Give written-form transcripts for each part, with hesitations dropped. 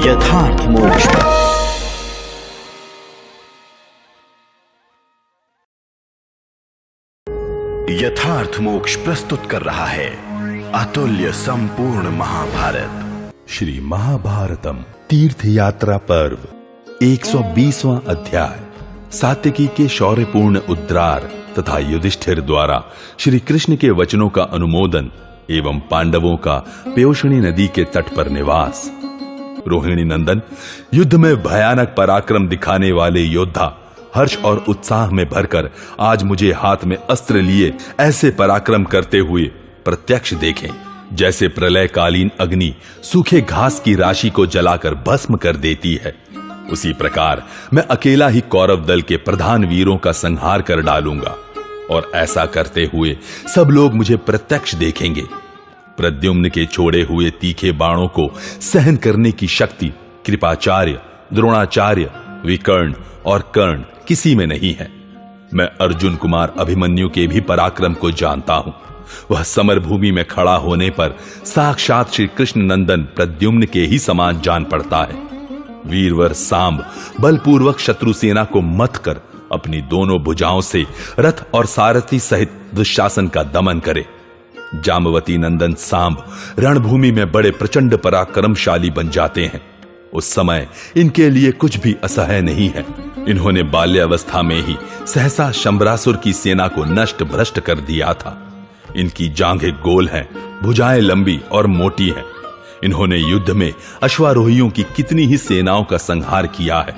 यथार्थ मोक्ष। यथार्थ मोक्ष प्रस्तुत कर रहा है अतुल्य संपूर्ण महाभारत। श्री महाभारतम तीर्थ यात्रा पर्व 120वां अध्याय। सात्यकी के शौर्यपूर्ण उद्रार तथा युधिष्ठिर द्वारा श्री कृष्ण के वचनों का अनुमोदन एवं पांडवों का प्योषणी नदी के तट पर निवास। रोहिणी नंदन, युद्ध में भयानक पराक्रम दिखाने वाले योद्धा हर्ष और उत्साह में भरकर आज मुझे हाथ में अस्त्र लिए ऐसे पराक्रम करते हुए प्रत्यक्ष देखें जैसे प्रलयकालीन अग्नि सूखे घास की राशि को जलाकर भस्म कर देती है। उसी प्रकार मैं अकेला ही कौरव दल के प्रधान वीरों का संहार कर डालूंगा और ऐसा करते हुए सब लोग मुझे प्रत्यक्ष देखेंगे। प्रद्युम्न के छोड़े हुए तीखे बाणों को सहन करने की शक्ति कृपाचार्य, द्रोणाचार्य, विकर्ण और कर्ण किसी में नहीं है। मैं अर्जुन कुमार अभिमन्यु के भी पराक्रम को जानता हूं। वह समर भूमि में खड़ा होने पर साक्षात श्री कृष्ण नंदन प्रद्युम्न के ही समान जान पड़ता है। वीरवर सांब बलपूर्वक शत्रु सेना को मथ कर अपनी दोनों भुजाओं से रथ और सारथी सहित दुशासन का दमन करे। जामवती नंदन सांब रणभूमि में बड़े प्रचंड पराक्रमशाली बन जाते हैं। उस समय इनके लिए कुछ भी असह्य नहीं है। इन्होंने बाल्यावस्था में ही सहसा शंबरासुर की सेना को नष्ट भ्रष्ट कर दिया था। इनकी जांघें गोल हैं, भुजाएं लंबी और मोटी हैं। इन्होंने युद्ध में अश्वारोहियों की कितनी ही सेनाओं का संहार किया है।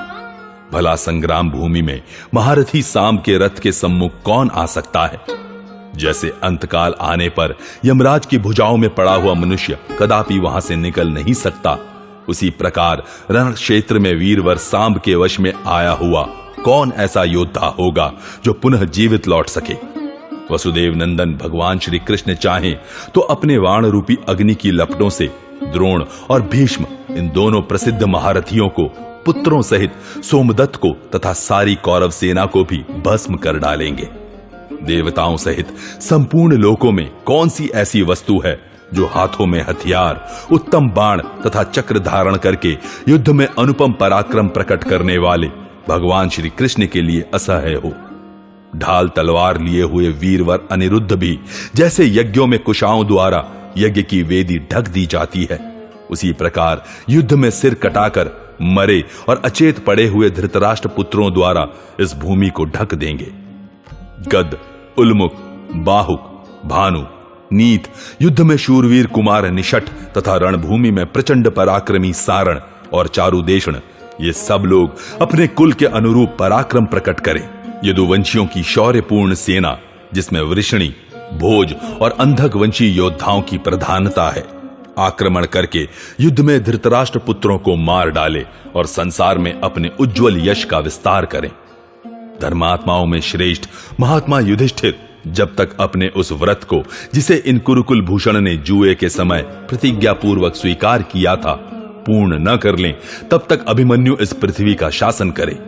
भला संग्राम भूमि में महारथी सांब के रथ के सम्मुख कौन आ सकता है। जैसे अंतकाल आने पर यमराज की भुजाओं में पड़ा हुआ मनुष्य कदापि वहां से निकल नहीं सकता, उसी प्रकार रण क्षेत्र में वीरवर सांब के वश में आया हुआ कौन ऐसा योद्धा होगा जो पुनः जीवित लौट सके। वसुदेव नंदन भगवान श्री कृष्ण चाहें तो अपने वाण रूपी अग्नि की लपटों से द्रोण और भीष्म इन दोनों प्रसिद्ध महारथियों को पुत्रों सहित सोमदत्त को तथा सारी कौरव सेना को भी भस्म कर डालेंगे। देवताओं सहित संपूर्ण लोकों में कौन सी ऐसी वस्तु है जो हाथों में हथियार, उत्तम बाण तथा चक्र धारण करके युद्ध में अनुपम पराक्रम प्रकट करने वाले भगवान श्री कृष्ण के लिए असह्य हो। ढाल तलवार लिए हुए वीरवर अनिरुद्ध भी जैसे यज्ञों में कुशाओं द्वारा यज्ञ की वेदी ढक दी जाती है, उसी प्रकार युद्ध में सिर कटाकर मरे और अचेत पड़े हुए धृतराष्ट्र पुत्रों द्वारा इस भूमि को ढक देंगे। गद, उल्मुख, बाहुक, भानु, नीत, युद्ध में शूरवीर कुमार निषठ तथा रणभूमि में प्रचंड पराक्रमी सारण और चारुदेशण, ये सब लोग अपने कुल के अनुरूप पराक्रम प्रकट करें। यदुवंशियों की शौर्यपूर्ण सेना जिसमें वृषणी, भोज और अंधक वंशी योद्धाओं की प्रधानता है, आक्रमण करके युद्ध में धृतराष्ट्र पुत्रों को मार डाले और संसार में अपने उज्जवल यश का विस्तार करें। धर्मात्माओं में श्रेष्ठ महात्मा युधिष्ठिर जब तक अपने उस व्रत को जिसे इन कुरुकुल भूषण ने जुए के समय प्रतिज्ञा पूर्वक स्वीकार किया था पूर्ण न कर लें, तब तक अभिमन्यु इस पृथ्वी का शासन करे।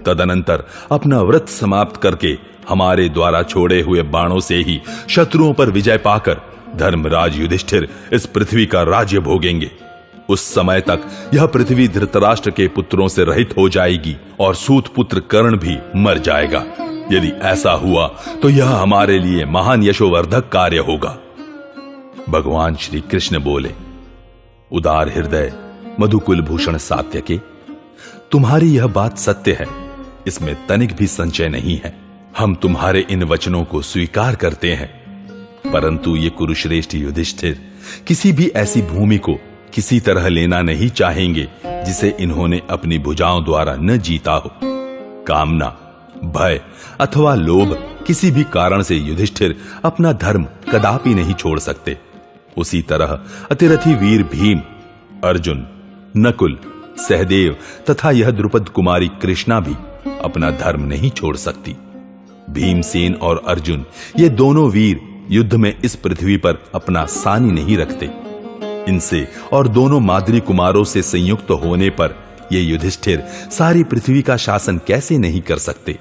तदनंतर अपना व्रत समाप्त करके हमारे द्वारा छोड़े हुए बाणों से ही शत्रुओं पर विजय पाकर धर्मराज युधिष्ठिर इस पृथ्वी का राज्य भोगेंगे। उस समय तक यह पृथ्वी धृतराष्ट्र के पुत्रों से रहित हो जाएगी और सूत पुत्र कर्ण भी मर जाएगा। यदि ऐसा हुआ तो यह हमारे लिए महान यशोवर्धक कार्य होगा। भगवान श्री कृष्ण बोले, उदार हृदय मधुकुल भूषण सात्यके, तुम्हारी यह बात सत्य है, इसमें तनिक भी संशय नहीं है। हम तुम्हारे इन वचनों को स्वीकार करते हैं, परंतु ये कुरुश्रेष्ठ युधिष्ठिर किसी भी ऐसी भूमि को किसी तरह लेना नहीं चाहेंगे जिसे इन्होंने अपनी भुजाओं द्वारा न जीता हो। कामना, भय अथवा लोभ किसी भी कारण से युधिष्ठिर अपना धर्म कदापि नहीं छोड़ सकते। उसी तरह अतिरथी वीर भीम, अर्जुन, नकुल, सहदेव तथा यह द्रुपद कुमारी कृष्णा भी अपना धर्म नहीं छोड़ सकती। भीमसेन और अर्जुन ये दोनों वीर युद्ध में इस पृथ्वी पर अपना सानी नहीं रखते। इनसे और दोनों माद्री कुमारों से संयुक्त होने पर ये युधिष्ठिर सारी पृथ्वी का शासन कैसे नहीं कर सकते।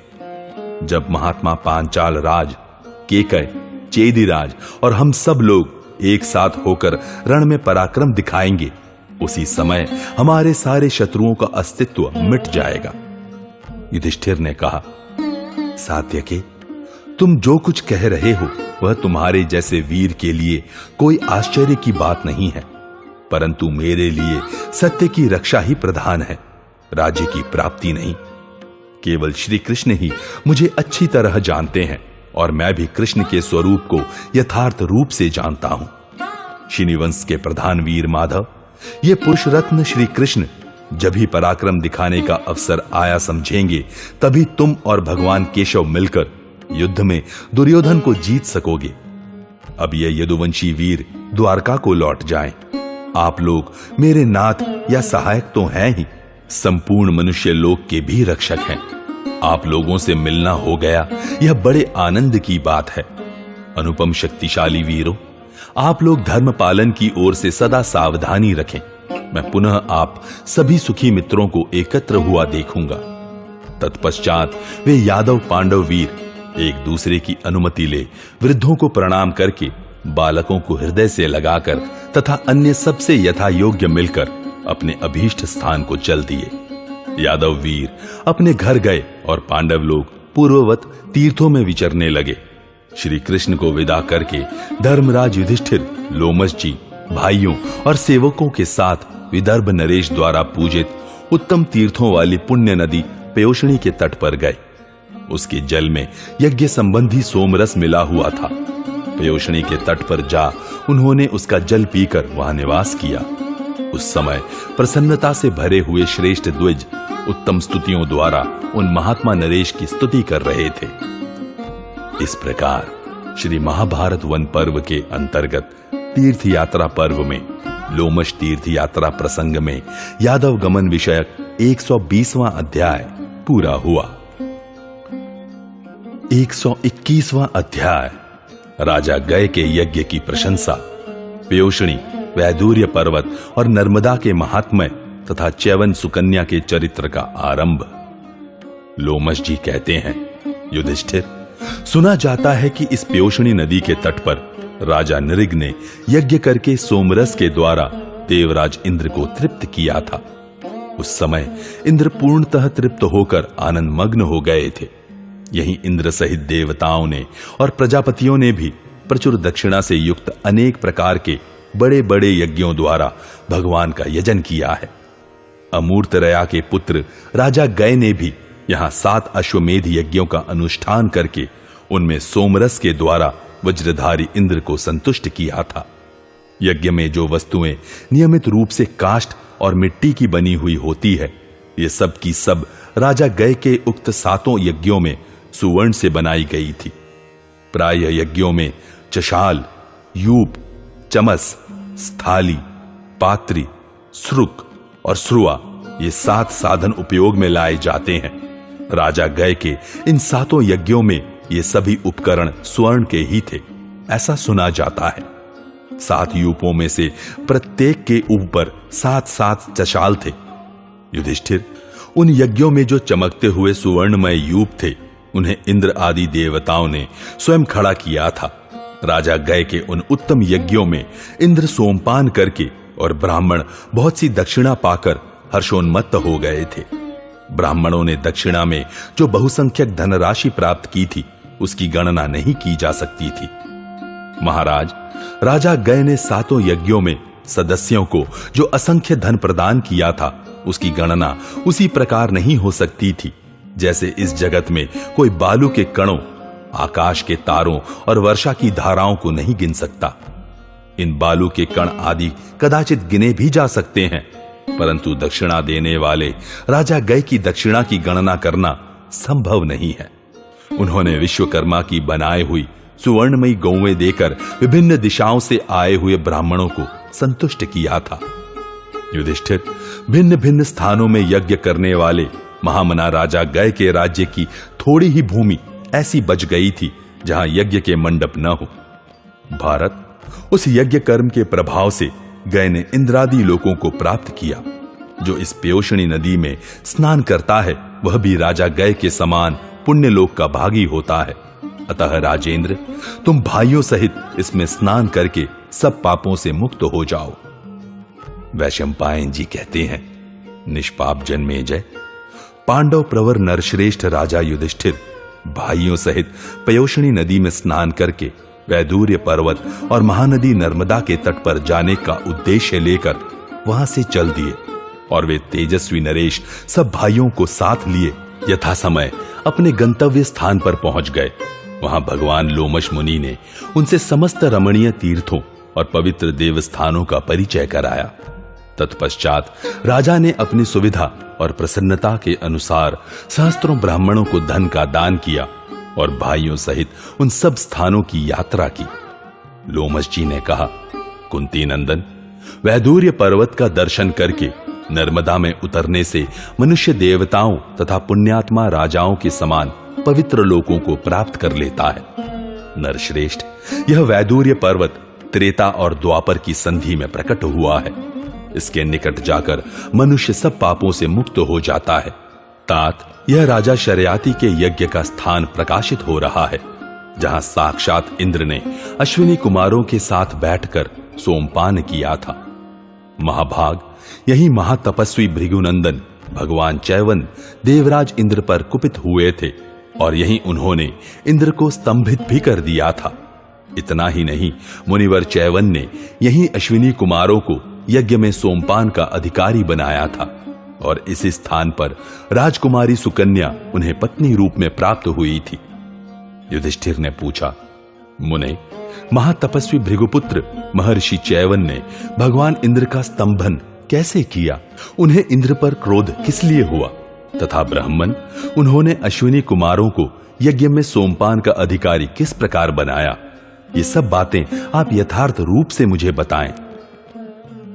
जब महात्मा पांचाल राज, केकय, चेदिराज और हम सब लोग एक साथ होकर रण में पराक्रम दिखाएंगे, उसी समय हमारे सारे शत्रुओं का अस्तित्व मिट जाएगा। युधिष्ठिर ने कहा, सात्यकी, तुम जो कुछ कह रहे हो वह तुम्हारे जैसे वीर के लिए कोई आश्चर्य की बात नहीं है, परंतु मेरे लिए सत्य की रक्षा ही प्रधान है, राज्य की प्राप्ति नहीं। केवल श्री कृष्ण ही मुझे अच्छी तरह जानते हैं और मैं भी कृष्ण के स्वरूप को यथार्थ रूप से जानता हूं। शिनिवंश के प्रधान वीर माधव, ये पुरुष रत्न श्री कृष्ण जब भी पराक्रम दिखाने का अवसर आया समझेंगे, तभी तुम और भगवान केशव मिलकर युद्ध में दुर्योधन को जीत सकोगे। अब ये यदुवंशी वीर द्वारका को लौट जाएं। आप लोग मेरे नाथ या सहायक तो हैं ही, संपूर्ण मनुष्य लोक के भी रक्षक हैं। आप लोगों से मिलना हो गया, यह बड़े आनंद की बात है। अनुपम शक्तिशाली वीरों, आप लोग धर्म पालन की ओर से सदा सावधानी रखें। मैं पुनः आप सभी सुखी मित्रों को एकत्र हुआ देखूंगा। तत्पश्चात वे यादव पांडव वीर एक दूसरे की अनुमति ले वृद्धों को प्रणाम करके, बालकों को हृदय से लगाकर तथा अन्य सबसे यथा योग्य मिलकर अपने अभीष्ट स्थान को चल दिए। यादव वीर अपने घर गए और पांडव लोग पूर्ववत तीर्थों में विचरने लगे। श्री कृष्ण को विदा करके धर्मराज युधिष्ठिर लोमश जी, भाइयों और सेवकों के साथ विदर्भ नरेश द्वारा पूजित उत्तम तीर्थों वाली पुण्य नदी पयोषणी के तट पर गए। उसके जल में यज्ञ संबंधी सोमरस मिला हुआ था। पयोषणी के तट पर जा उन्होंने उसका जल पीकर वहां निवास किया। उस समय प्रसन्नता से भरे हुए श्रेष्ठ द्विज उत्तम स्तुतियों द्वारा उन महात्मा नरेश की स्तुति कर रहे थे। इस प्रकार श्री महाभारत वन पर्व के अंतर्गत तीर्थ यात्रा पर्व में लोमश तीर्थ यात्रा प्रसंग में यादव गमन विषयक 120वां अध्याय पूरा हुआ। 121वां अध्याय राजा गय के यज्ञ की प्रशंसा, पयोषणी, वैदूर्य पर्वत और नर्मदा के महात्म्य तथा च्यवन सुकन्या के चरित्र का आरंभ। लोमश जी कहते हैं, युधिष्ठिर, सुना जाता है कि इस पयोषणी नदी के तट पर राजा नृग ने यज्ञ करके सोमरस के द्वारा देवराज इंद्र को तृप्त किया था। उस समय इंद्र पूर्णतः तृप्त होकर आनंद मग्न हो गए थे। यही इंद्र सहित देवताओं ने और प्रजापतियों ने भी प्रचुर दक्षिणा से युक्त अनेक प्रकार के बड़े बड़े यज्ञों द्वारा भगवान का यजन किया है। अमूर्तरया के पुत्र राजा गय ने भी यहां 7 अश्वमेध यज्ञों का अनुष्ठान करके उनमें सोमरस के द्वारा वज्रधारी इंद्र को संतुष्ट किया था। यज्ञ में जो वस्तुएं नियमित रूप से काष्ठ और मिट्टी की बनी हुई होती है, ये सब की सब राजा गय के उक्त 7 यज्ञों में सुवर्ण से बनाई गई थी। प्राय यज्ञों में चशाल, यूप, चमस, स्थाली, पात्री, श्रुक और श्रुआ ये 7 साधन उपयोग में लाए जाते हैं। राजा गय के इन 7 यज्ञों में ये सभी उपकरण स्वर्ण के ही थे, ऐसा सुना जाता है। 7 यूपों में से प्रत्येक के ऊपर 7 चशाल थे। युधिष्ठिर, उन यज्ञों में जो चमकते हुए सुवर्णमय यूप थे, उन्हें इंद्र आदि देवताओं ने स्वयं खड़ा किया था। राजा गय के उन उत्तम यज्ञों में इंद्र सोमपान करके और ब्राह्मण बहुत सी दक्षिणा पाकर हर्षोन्मत्त हो गए थे। ब्राह्मणों ने दक्षिणा में जो बहुसंख्यक धनराशि प्राप्त की थी, उसकी गणना नहीं की जा सकती थी। महाराज, राजा गय ने 7 यज्ञों में सदस्यों को जो असंख्य धन प्रदान किया था, उसकी गणना उसी प्रकार नहीं हो सकती थी जैसे इस जगत में कोई बालू के कणों, आकाश के तारों और वर्षा की धाराओं को नहीं गिन सकता। इन बालू के कण आदि कदाचित गिने भी जा सकते हैं, परंतु दक्षिणा देने वाले राजा गय की दक्षिणा की गणना करना संभव नहीं है। उन्होंने विश्वकर्मा की बनाई हुई सुवर्णमयी गौवें देकर विभिन्न दिशाओं से आए हुए ब्राह्मणों को संतुष्ट किया था। युधिष्ठिर, भिन्न भिन्न स्थानों में यज्ञ करने वाले महामना राजा गय के राज्य की थोड़ी ही भूमि ऐसी बच गई थी जहां यज्ञ के मंडप न हो। भारत, उस यज्ञ कर्म के प्रभाव से गय ने इंद्रादि लोकों को प्राप्त किया। जो इस पयोषणी नदी में स्नान करता है, वह भी राजा गय के समान पुण्य लोक का भागी होता है। अतः राजेंद्र, तुम भाइयों सहित इसमें स्नान करके सब पापों से मुक्त हो जाओ। वैशंपायन जी कहते हैं, निष्पाप जन्मेजय, पांडव प्रवर नरश्रेष्ठ राजा युधिष्ठिर भाइयों सहित पयोषणी नदी में स्नान करके वैदूर्य पर्वत और महानदी नर्मदा के तट पर जाने का उद्देश्य लेकर वहां से चल दिए और वे तेजस्वी नरेश सब भाइयों को साथ लिए यथा समय अपने गंतव्य स्थान पर पहुंच गए। वहां भगवान लोमश मुनि ने उनसे समस्त रमणीय तीर्थों और पवित्र देवस्थानों का परिचय कराया। तत्पश्चात राजा ने अपनी सुविधा और प्रसन्नता के अनुसार सहस्त्रों ब्राह्मणों को धन का दान किया और भाइयों सहित उन सब स्थानों की यात्रा की। लोमश जी ने कहा, कुंती नंदन, वैदूर्य पर्वत का दर्शन करके नर्मदा में उतरने से मनुष्य देवताओं तथा पुण्यात्मा राजाओं के समान पवित्र लोकों को प्राप्त कर लेता है। नरश्रेष्ठ, यह वैदूर्य पर्वत त्रेता और द्वापर की संधि में प्रकट हुआ है। इसके निकट जाकर मनुष्य सब पापों से मुक्त हो जाता है। तात, यह राजा शर्याति के यज्ञ का स्थान प्रकाशित हो रहा है, जहां साक्षात इंद्र ने अश्विनी कुमारों के साथ बैठकर सोमपान किया था। महाभाग, यही महातपस्वी भृगुनंदन भगवान चैवन देवराज इंद्र पर कुपित हुए थे और यही उन्होंने इंद्र को स्तंभित भी कर दिया था। इतना ही नहीं, मुनिवर चैवन ने यही अश्विनी कुमारों को यज्ञ में सोमपान का अधिकारी बनाया था और इसी स्थान पर राजकुमारी सुकन्या उन्हें पत्नी रूप में प्राप्त हुई थी। युधिष्ठिर ने पूछा, मुने, महातपस्वी भृगुपुत्र महर्षि चैवन ने भगवान इंद्र का स्तंभन कैसे किया? उन्हें इंद्र पर क्रोध किस लिए हुआ? तथा ब्राह्मण, उन्होंने अश्विनी कुमारों को यज्ञ में सोमपान का अधिकारी किस प्रकार बनाया? ये सब बातें आप यथार्थ रूप से मुझे बताएं।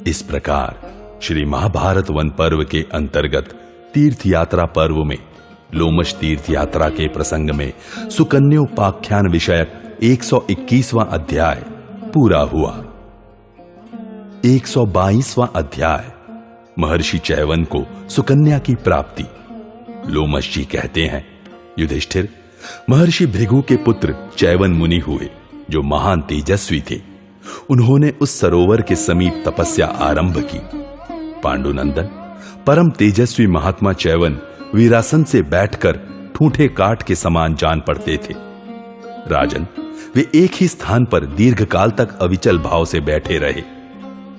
इस प्रकार श्री महाभारत वन पर्व के अंतर्गत तीर्थ यात्रा पर्व में लोमश तीर्थ यात्रा के प्रसंग में सुकन्योपाख्यान विषयक 121वां अध्याय पूरा हुआ। 122वां अध्याय, महर्षि चैवन को सुकन्या की प्राप्ति। लोमश जी कहते हैं, युधिष्ठिर, महर्षि भृगु के पुत्र चैवन मुनि हुए, जो महान तेजस्वी थे। उन्होंने उस सरोवर के समीप तपस्या आरंभ की। पांडुनंदन, परम तेजस्वी महात्मा चैवन वीरासन से बैठकर ठूठे काट के समान जान पड़ते थे। राजन, वे एक ही स्थान पर दीर्घकाल तक अविचल भाव से बैठे रहे।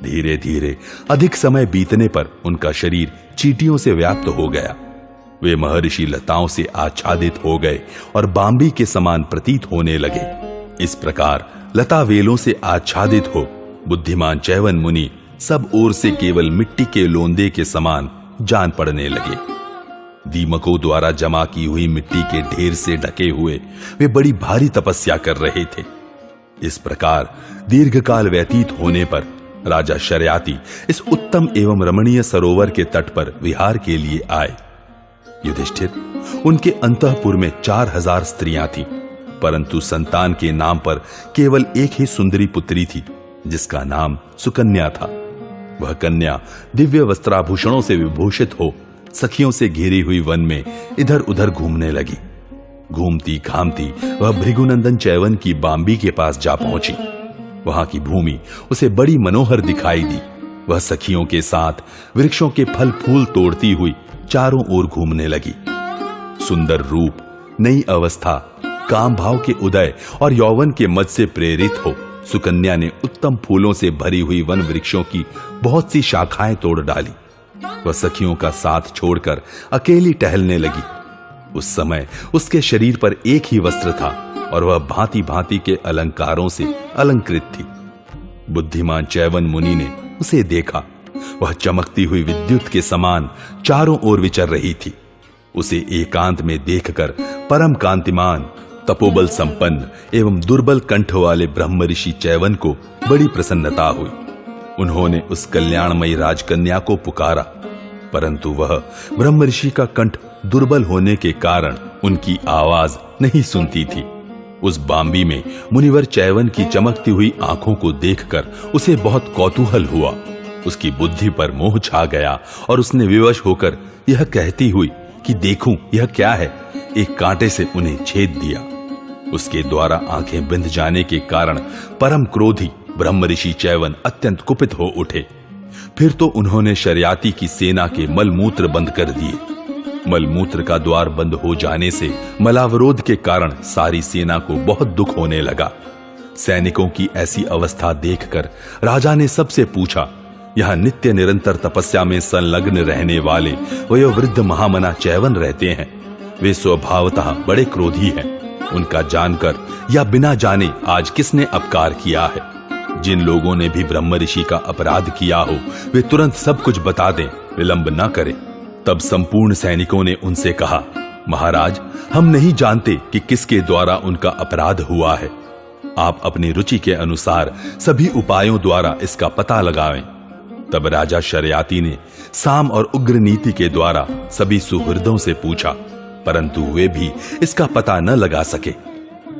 धीरे धीरे अधिक समय बीतने पर उनका शरीर चींटियों से व्याप्त हो गया। वे महर्षि लताओं से आच्छादित हो गए और बांबी के समान प्रतीत होने लगे। इस प्रकार लता वेलों से आच्छादित हो बुद्धिमान चैवन मुनि सब ओर से केवल मिट्टी के लोंदे के समान जान पड़ने लगे। दीमकों द्वारा जमा की हुई मिट्टी के ढेर से ढके हुए वे बड़ी भारी तपस्या कर रहे थे। इस प्रकार दीर्घकाल व्यतीत होने पर राजा शर्याति इस उत्तम एवं रमणीय सरोवर के तट पर विहार के लिए आए। युधिष्ठिर, उनके अंतःपुर में 4000 स्त्रियां थीं, परंतु संतान के नाम पर केवल एक ही सुंदरी पुत्री थी, जिसका नाम सुकन्या था। वह कन्या दिव्य वस्त्राभूषणों से विभूषित हो सखियों से घिरी हुई वन में इधर उधर घूमने लगी। घूमती घामती वह भृगुनंदन चैवन की बांबी के पास जा पहुंची। वहां की भूमि उसे बड़ी मनोहर दिखाई दी। वह सखियों के साथ वृक्षों के फल फूल तोड़ती हुई चारों ओर घूमने लगी। सुंदर रूप, नई अवस्था, काम भाव के उदय और यौवन के मद से प्रेरित हो सुकन्या ने उत्तम फूलों से भरी हुई वन वृक्षों की बहुत सी शाखाएं तोड़ डाली। वह सखियों का साथ छोड़कर अकेली टहलने लगी। उस समय उसके शरीर पर एक ही वस्त्र था और वह भांति भांति के अलंकारों से अलंकृत थी। बुद्धिमान चैवन मुनि ने उसे देखा। वह चमकती हुई विद्युत के समान चारों ओर विचर रही थी। उसे एकांत में देखकर परम कांतिमान, तपोबल संपन्न एवं दुर्बल कंठ वाले ब्रह्म ऋषि चैवन को बड़ी प्रसन्नता हुई। उन्होंने उस कल्याणमयी राजकन्या को पुकारा, परंतु वह ब्रह्म ऋषि का कंठ दुर्बल होने के कारण उनकी आवाज नहीं सुनती थी। उस बांबी में मुनिवर चैवन की चमकती हुई आंखों को देखकर उसे बहुत कौतूहल हुआ। उसकी बुद्धि पर मोह छा गया और उसने विवश होकर यह कहती हुई कि देखूं यह क्या है, एक कांटे से उन्हें छेद दिया। उसके द्वारा आंखें बिंध जाने के कारण परम क्रोधी ब्रह्म ऋषि चैवन अत्यंत कुपित हो उठे। फिर तो उन्होंने शरियाती की सेना के मलमूत्र बंद कर दिए। मलमूत्र का द्वार बंद हो जाने से मलावरोध के कारण सारी सेना को बहुत दुख होने लगा। सैनिकों की ऐसी अवस्था देखकर राजा ने सबसे पूछा, यहां नित्य निरंतर तपस्या में संलग्न रहने वाले वयोवृद्ध महामना चैवन रहते हैं। वे स्वभावतः बड़े क्रोधी हैं। उनका जानकर या बिना जाने आज किसने अपकार किया है? जिन लोगों ने भी ब्रह्म ऋषि का अपराध किया हो वे तुरंत सब कुछ बता दें, विलंब न करें। तब संपूर्ण सैनिकों ने उनसे कहा, महाराज, हम नहीं जानते कि किसके द्वारा उनका अपराध हुआ है। आप अपनी रुचि के अनुसार सभी उपायों द्वारा इसका पता लगावें। तब राजा शरियाती ने साम और उग्र नीति के द्वारा सभी सुहृदों से पूछा, परंतु वे भी इसका पता न लगा सके।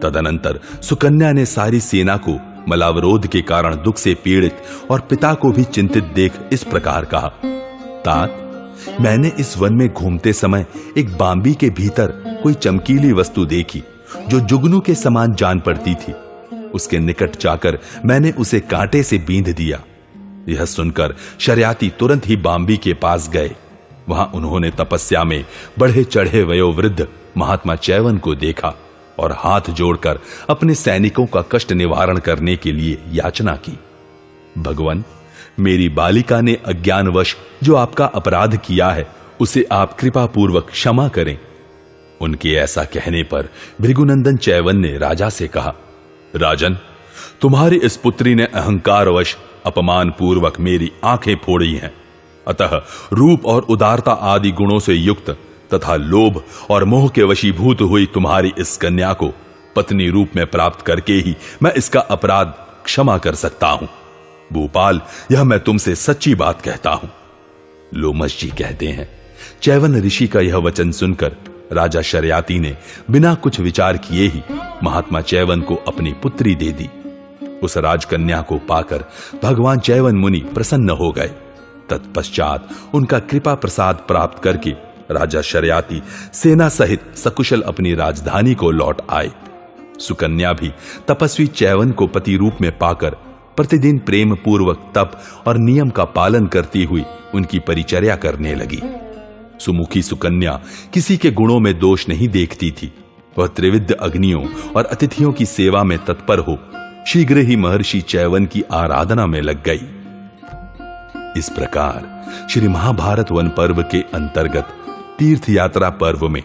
तदनंतर सुकन्या ने सारी सेना को मलावरोध के कारण दुख से पीड़ित और पिता को भी चिंतित देख इस प्रकार कहा, तात, मैंने इस वन में घूमते समय एक बांबी के भीतर कोई चमकीली वस्तु देखी जो जुगनू के समान जान पड़ती थी। उसके निकट जाकर मैंने उसे कांटे से बींध दिया। यह सुनकर शरियाती तुरंत ही बांबी के पास गए। वहां उन्होंने तपस्या में बढ़े चढ़े वयोवृद्ध महात्मा चैवन को देखा और हाथ जोड़कर अपने सैनिकों का कष्ट निवारण करने के लिए याचना की। भगवान, मेरी बालिका ने अज्ञानवश जो आपका अपराध किया है उसे आप कृपा पूर्वक क्षमा करें। उनके ऐसा कहने पर भृगुनंदन चैवन ने राजा से कहा, राजन, तुम्हारी इस पुत्री ने अहंकारवश अपमान पूर्वक मेरी आंखें फोड़ी हैं। अतः रूप और उदारता आदि गुणों से युक्त तथा लोभ और मोह के वशीभूत हुई तुम्हारी इस कन्या को पत्नी रूप में प्राप्त करके ही मैं इसका अपराध क्षमा कर सकता हूं। भूपाल, यह मैं तुमसे सच्ची बात कहता हूं। लोमश जी कहते हैं, चैवन ऋषि का यह वचन सुनकर राजा शरियाती ने बिना कुछ विचार किए ही महात्मा चैवन को अपनी पुत्री दे दी। उस राजकन्या को पाकर भगवान चैवन मुनि प्रसन्न हो गए। तत्पश्चात उनका कृपा प्रसाद प्राप्त करके राजा शरियाती सेना सहित सकुशल अपनी राजधानी को लौट आए। सुकन्या भी तपस्वी चैवन को पति रूप में पाकर प्रतिदिन प्रेम पूर्वक तप और नियम का पालन करती हुई उनकी परिचर्या करने लगी। सुमुखी सुकन्या किसी के गुणों में दोष नहीं देखती थी। वह त्रिविध अग्नियों और अतिथियों की सेवा में तत्पर हो शीघ्र ही महर्षि चैवन की आराधना में लग गई। इस प्रकार श्री महाभारत वन पर्व के अंतर्गत तीर्थ यात्रा पर्व में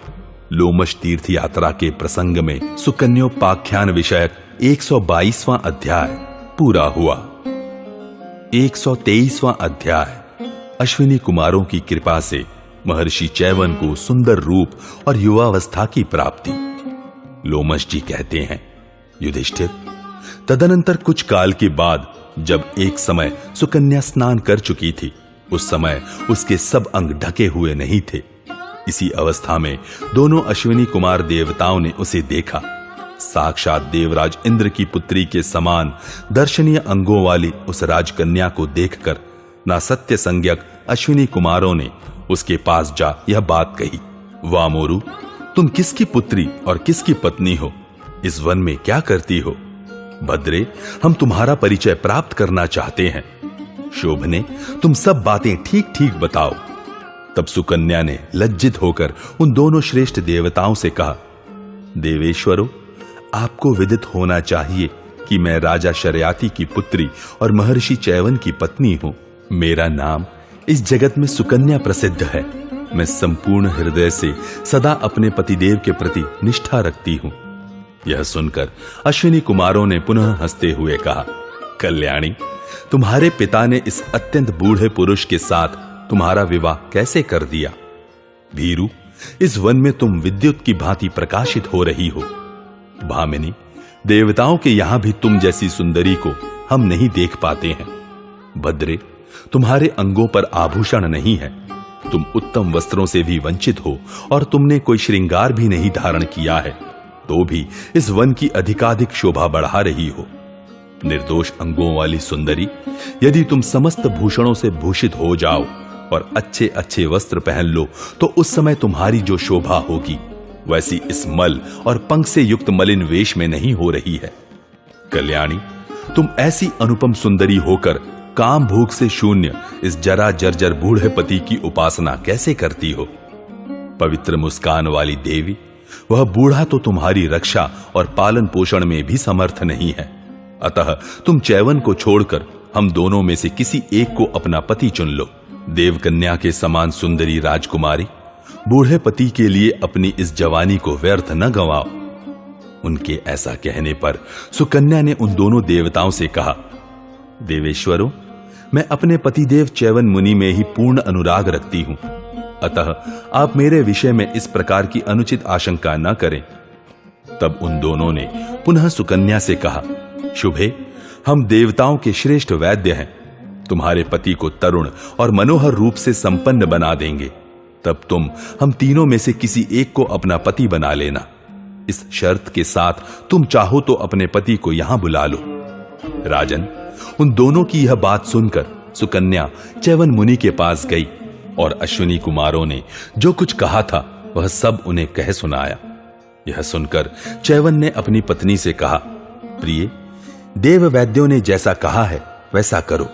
लोमश तीर्थ यात्रा के प्रसंग में सुकन्योपाख्यान विषयक 122वां अध्याय पूरा हुआ। 123वां अध्याय अश्विनी कुमारों की कृपा से महर्षि चैवन को सुंदर रूप और युवावस्था की प्राप्ति। लोमश जी कहते हैं, युधिष्ठिर, तदनंतर कुछ काल के बाद जब एक समय सुकन्या स्नान कर चुकी थी, उस समय उसके सब अंग ढके हुए नहीं थे। इसी अवस्था में दोनों अश्विनी कुमार देवताओं ने उसे देखा। साक्षात देवराज इंद्र की पुत्री के समान दर्शनीय अंगों वाली उस राजकन्या को देखकर ना सत्य संज्ञक अश्विनी कुमारों ने उसके पास जा यह बात कही, वाह मोरू, तुम किसकी पुत्री और किसकी पत्नी हो? इस वन में क्या करती हो? भद्रे, हम तुम्हारा परिचय प्राप्त करना चाहते हैं। शोभने, तुम सब बातें ठीक ठीक बताओ। तब सुकन्या ने लज्जित होकर उन दोनों श्रेष्ठ देवताओं से कहा, देवेश्वरों, आपको विदित होना चाहिए कि मैं राजा शरियाती की पुत्री और महर्षि चैवन की पत्नी हूं। मेरा नाम इस जगत में सुकन्या प्रसिद्ध है। मैं संपूर्ण हृदय से सदा अपने पतिदेव के प्रति निष्ठा रखती हूं। यह सुनकर अश्विनी कुमारों ने पुनः हंसते हुए कहा, कल्याणी, तुम्हारे पिता ने इस अत्यंत बूढ़े पुरुष के साथ तुम्हारा विवाह कैसे कर दिया? भीरू, इस वन में तुम विद्युत की भांति प्रकाशित हो रही हो। भामिनी, देवताओं के यहां भी तुम जैसी सुंदरी को हम नहीं देख पाते हैं। भद्रे, तुम्हारे अंगों पर आभूषण नहीं है। तुम उत्तम वस्त्रों से भी वंचित हो और तुमने कोई श्रृंगार भी नहीं धारण किया है, तो भी इस वन की अधिकाधिक शोभा बढ़ा रही हो। निर्दोष अंगों वाली सुंदरी, यदि तुम समस्त भूषणों से भूषित हो जाओ और अच्छे अच्छे वस्त्र पहन लो तो उस समय तुम्हारी जो शोभा होगी वैसी इस मल और पंख से युक्त मलिन वेश में नहीं हो रही है। कल्याणी, तुम ऐसी अनुपम सुंदरी होकर काम भूख से शून्य इस जरा जर्जर बूढ़े पति की उपासना कैसे करती हो? पवित्र मुस्कान वाली देवी, वह बूढ़ा तो तुम्हारी रक्षा और पालन पोषण में भी समर्थ नहीं है। अतः तुम चैवन को छोड़कर हम दोनों में से किसी एक को अपना पति चुन लो। देवकन्या के समान सुंदरी राजकुमारी, बूढ़े पति के लिए अपनी इस जवानी को व्यर्थ न गंवाओ। उनके ऐसा कहने पर सुकन्या ने उन दोनों देवताओं से कहा, देवेश्वरों, मैं अपने पतिदेव चैवन मुनि में ही पूर्ण अनुराग रखती हूं, अतः आप मेरे विषय में इस प्रकार की अनुचित आशंका न करें। तब उन दोनों ने पुनः सुकन्या से कहा, शुभे, हम देवताओं के श्रेष्ठ वैद्य हैं, तुम्हारे पति को तरुण और मनोहर रूप से संपन्न बना देंगे। तब तुम हम तीनों में से किसी एक को अपना पति बना लेना। इस शर्त के साथ तुम चाहो तो अपने पति को यहां बुला लो। राजन, उन दोनों की यह बात सुनकर सुकन्या चैवन मुनि के पास गई और अश्विनी कुमारों ने जो कुछ कहा था वह सब उन्हें कह सुनाया। यह सुनकर चैवन ने अपनी पत्नी से कहा, प्रिय, देव वैद्यों ने जैसा कहा है वैसा करो।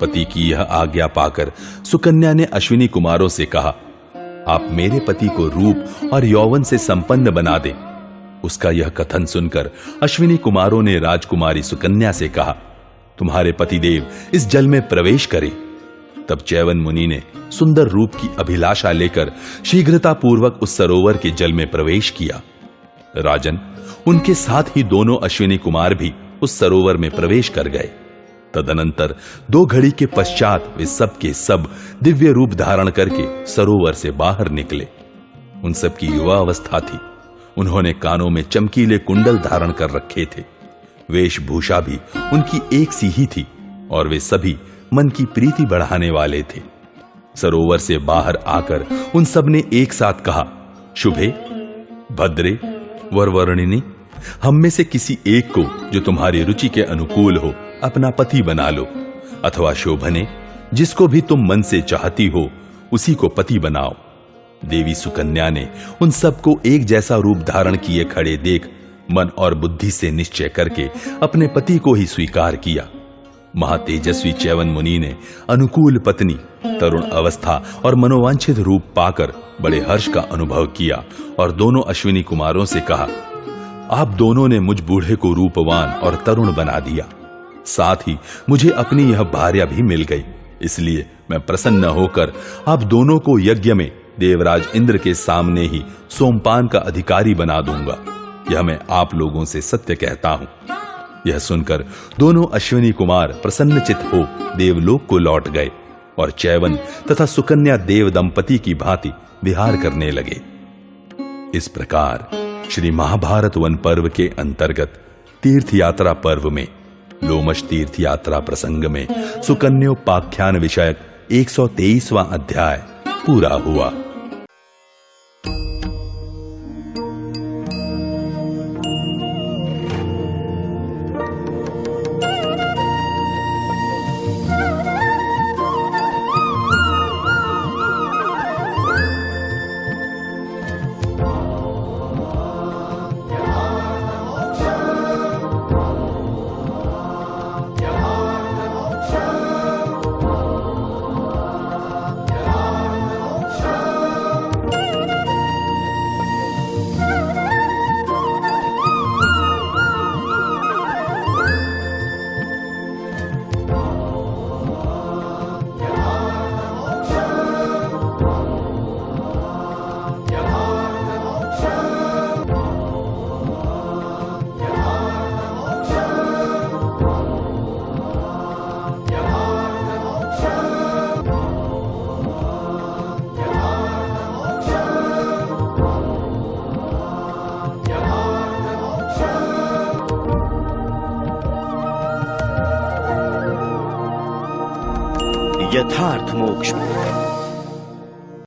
पति की यह आज्ञा पाकर सुकन्या ने अश्विनी कुमारों से कहा, आप मेरे पति को रूप और यौवन से संपन्न बना दें। उसका यह कथन सुनकर अश्विनी कुमारों ने राजकुमारी सुकन्या से कहा, तुम्हारे पतिदेव इस जल में प्रवेश करें। तब चैवन मुनि ने सुंदर रूप की अभिलाषा लेकर शीघ्रता पूर्वक उस सरोवर के जल में प्रवेश किया। राजन, उनके साथ ही दोनों अश्विनी कुमार भी उस सरोवर में प्रवेश कर गए। तदनंतर 2 घड़ी के पश्चात वे सब के सब दिव्य रूप धारण करके सरोवर से बाहर निकले। उन सब की युवा अवस्था थी। उन्होंने कानों में चमकीले कुंडल धारण कर रखे थे। वेशभूषा भी उनकी एक सी ही थी और वे सभी मन की प्रीति बढ़ाने वाले थे। सरोवर से बाहर आकर उन सब ने एक साथ कहा, शुभे, भद्रे, वरवर्णिनी, हम में से किसी एक को जो तुम्हारी रुचि के अनुकूल हो अपना पति बना लो, अथवा शोभने, जिसको भी तुम मन से चाहती हो उसी को पति बनाओ। देवी सुकन्या ने उन सबको एक जैसा रूप धारण किए खड़े देख मन और बुद्धि से निश्चय करके अपने पति को ही स्वीकार किया। महातेजस्वी चैवन मुनि ने अनुकूल पत्नी, तरुण अवस्था और मनोवांछित रूप पाकर बड़े हर्ष का अनुभव किया और दोनों अश्विनी कुमारों से कहा, आप दोनों ने मुझ बूढ़े को रूपवान और तरुण बना दिया, साथ ही मुझे अपनी यह भार्या भी मिल गई। इसलिए मैं प्रसन्न होकर आप दोनों को यज्ञ में देवराज इंद्र के सामने ही सोमपान का अधिकारी बना दूंगा। यह मैं आप लोगों से सत्य कहता हूं। यह सुनकर दोनों अश्विनी कुमार प्रसन्नचित हो देवलोक को लौट गए और चैवन तथा सुकन्या देव दंपति की भांति विहार करने लगे। इस प्रकार श्री महाभारत वन पर्व के अंतर्गत तीर्थ यात्रा पर्व में लोमश तीर्थ यात्रा प्रसंग में सुकन्योपाख्यान विषयक 123वां अध्याय पूरा हुआ। यथार्थ मोक्ष।